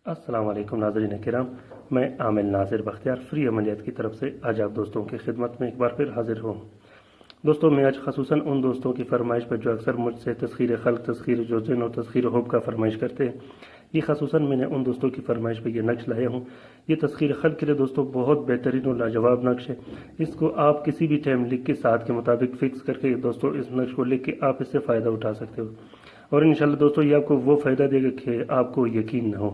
अस्सलाम वालेकुम नाज़रीन किराम, मैं आमिल नासिर बख्तियार फ्री अमलियत की तरफ से आज आप दोस्तों की खिदमत में एक बार फिर हाजिर हूँ। दोस्तों, मैं आज खसूसन उन दोस्तों की फरमाइश पर जो अक्सर मुझसे तस्खीर खल्क, तस्खीर जुज़्न और तस्खीर हुब का फरमाइश करते हैं, ये खसूसन मैंने उन दोस्तों की फरमाइश पर यह नक्श लाया हूँ। ये तस्खीर खल्क के लिए दोस्तों बहुत बेहतरीन और लाजवाब नक्श है। इसको आप किसी भी टाइम लिख के साथ के मुताबिक फ़िक्स करके दोस्तों इस नक्श को लिख के आप इससे फ़ायदा उठा सकते हो और इंशाल्लाह दोस्तों ये आपको वो फ़ायदा देगा कि आपको यकीन न हो।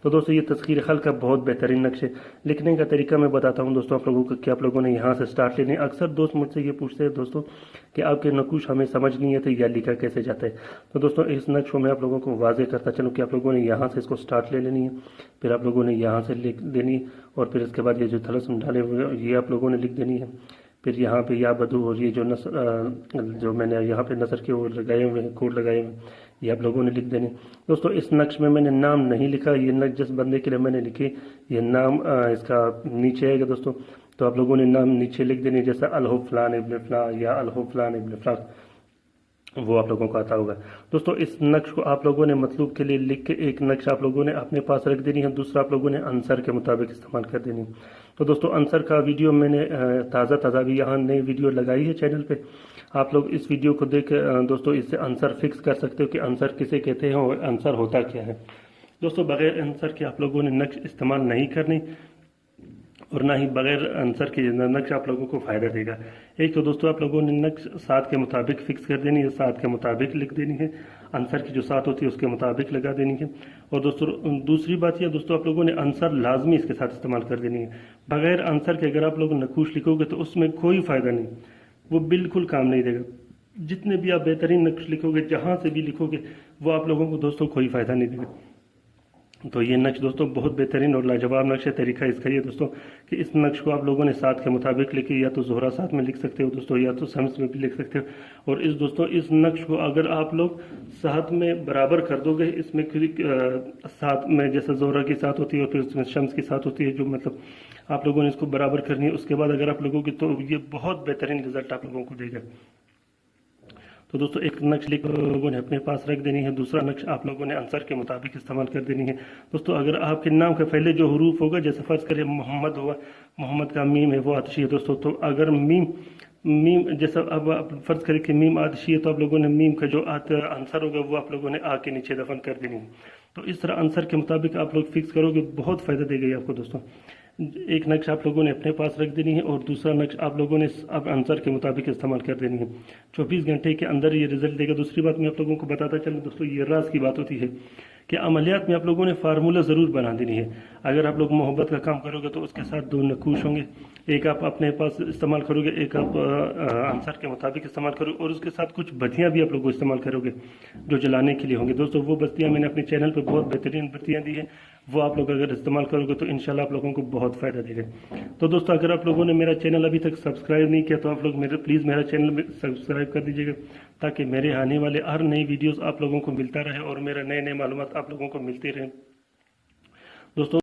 तो दोस्तों, ये तस्खीर खल्क का बहुत बेहतरीन नक्श है। लिखने का तरीका मैं बताता हूँ दोस्तों आप लोगों को कि आप लोगों ने यहाँ से स्टार्ट लेनी है। अक्सर दोस्त मुझसे ये पूछते हैं दोस्तों कि आपके नकूश हमें समझ नहीं है तो यह लिखा कैसे जाता है। तो दोस्तों, इस नक्श को मैं आप लोगों को वाज़े करता चलूँ कि आप लोगों ने यहाँ से इसको स्टार्ट ले लेनी है, फिर आप लोगों ने यहाँ से लिख देनी है और फिर इसके बाद ये जो तलस्सुम डाले हुए ये आप लोगों ने लिख देनी है। फिर यहाँ पे या बदू और ये जो मैंने यहाँ पे नसर के वो लगाए हुए हैं, कोड लगाए हुए हैं, ये आप लोगों ने लिख देने। दोस्तों, इस नक्श में मैंने नाम नहीं लिखा, ये नक्श जिस बंदे के लिए मैंने लिखी ये नाम इसका नीचे आएगा दोस्तों। तो आप लोगों ने नाम नीचे लिख देने, जैसा अलहुब फलान इब्न फलान या अलहुब फलान इब्न फलान, वो आप लोगों को आता होगा। दोस्तों, इस नक्श को आप लोगों ने मतलूब के लिए लिख के एक नक्श आप लोगों ने अपने पास रख देनी है, दूसरा आप लोगों ने आंसर के मुताबिक इस्तेमाल कर देनी है। तो दोस्तों, आंसर का वीडियो मैंने ताज़ा भी यहाँ नई वीडियो लगाई है चैनल पे। आप लोग इस वीडियो को देख दोस्तों इससे आंसर फिक्स कर सकते हो कि आंसर किसे कहते हैं और आंसर होता क्या है। दोस्तों, बगैर आंसर के आप लोगों ने नक्श इस्तेमाल नहीं करनी और ना ही बगैर आंसर के नक्श आप लोगों को फ़ायदा देगा। एक तो दोस्तों आप लोगों ने नक्श साथ के मुताबिक फ़िक्स कर देनी है, साथ के मुताबिक लिख देनी है, आंसर की जो साथ होती है उसके मुताबिक लगा देनी है। और दोस्तों दूसरी बात यह दोस्तों आप लोगों ने आंसर लाजमी इसके साथ इस्तेमाल कर देनी है। बगैर आंसर के अगर आप लोग नकूश लिखोगे तो उसमें कोई फ़ायदा नहीं, वो बिल्कुल काम नहीं देगा। जितने भी आप बेहतरीन नक्श लिखोगे, जहाँ से भी लिखोगे, वो आप लोगों को दोस्तों कोई फ़ायदा नहीं देगा। तो ये नक्श दोस्तों बहुत बेहतरीन और लाजवाब नक्श है। तरीका इसका ये दोस्तों कि इस नक्श को आप लोगों ने साथ के मुताबिक लिखे, या तो जोहरा साथ में लिख सकते हो दोस्तों, या तो शम्स में भी लिख सकते हो। और इस नक्श को अगर आप लोग साथ में बराबर कर दोगे, इसमें साथ में जैसे जोहरा की साथ होती है और फिर उसमें शम्स की साथ होती है, जो मतलब आप लोगों ने इसको बराबर करनी है, उसके बाद अगर आप लोगों की, तो ये बहुत बेहतरीन रिजल्ट आप लोगों को देगा। तो दोस्तों, एक नक्श लिख लोगों ने अपने पास रख देनी है, दूसरा नक्श आप लोगों ने आंसर के मुताबिक इस्तेमाल कर देनी है। दोस्तों, अगर आपके नाम के पहले जो हरूफ होगा, जैसे फ़र्ज़ करें मोहम्मद हुआ, मोहम्मद का मीम है वो आतिशी है दोस्तों, तो अगर मीम जैसा अब आप फ़र्ज़ करें कि मीम आतिशी है, तो आप लोगों ने मीम का जो आंसर होगा वो आप लोगों ने आ के नीचे दफन कर देनी है। तो इस तरह आंसर के मुताबिक आप लोग फिक्स करोगे, बहुत फ़ायदा देगा आपको दोस्तों। एक नक्श आप लोगों ने अपने पास रख देनी है और दूसरा नक्श आप लोगों ने अब आंसर के मुताबिक इस्तेमाल कर देनी है। 24 घंटे के अंदर ये रिजल्ट देगा। दूसरी बात मैं आप लोगों को बताता चलूँ दोस्तों, ये राज की बात होती है कि अमलियात में आप लोगों ने फार्मूला ज़रूर बना देनी है। अगर आप लोग मोहब्बत का काम करोगे तो उसके साथ दो नकूश होंगे, एक आप अपने पास इस्तेमाल करोगे, एक आप आंसर के मुताबिक इस्तेमाल करोगे, और उसके साथ कुछ बत्तियाँ भी आप लोग इस्तेमाल करोगे जो जलाने के लिए होंगे। दोस्तों, वो बत्तियाँ मैंने अपने चैनल पर बहुत बेहतरीन बत्तियाँ दी है, वो आप लोग अगर इस्तेमाल करोगे तो इंशाल्लाह आप लोगों को बहुत फ़ायदा देगा। तो दोस्तों, अगर आप लोगों ने मेरा चैनल अभी तक सब्सक्राइब नहीं किया तो आप लोग प्लीज़ मेरा चैनल सब्सक्राइब कर दीजिएगा, ताकि मेरे आने वाले हर नई वीडियोस आप लोगों को मिलता रहे और मेरा नए मालूमात आप लोगों को मिलते रहें दोस्तों।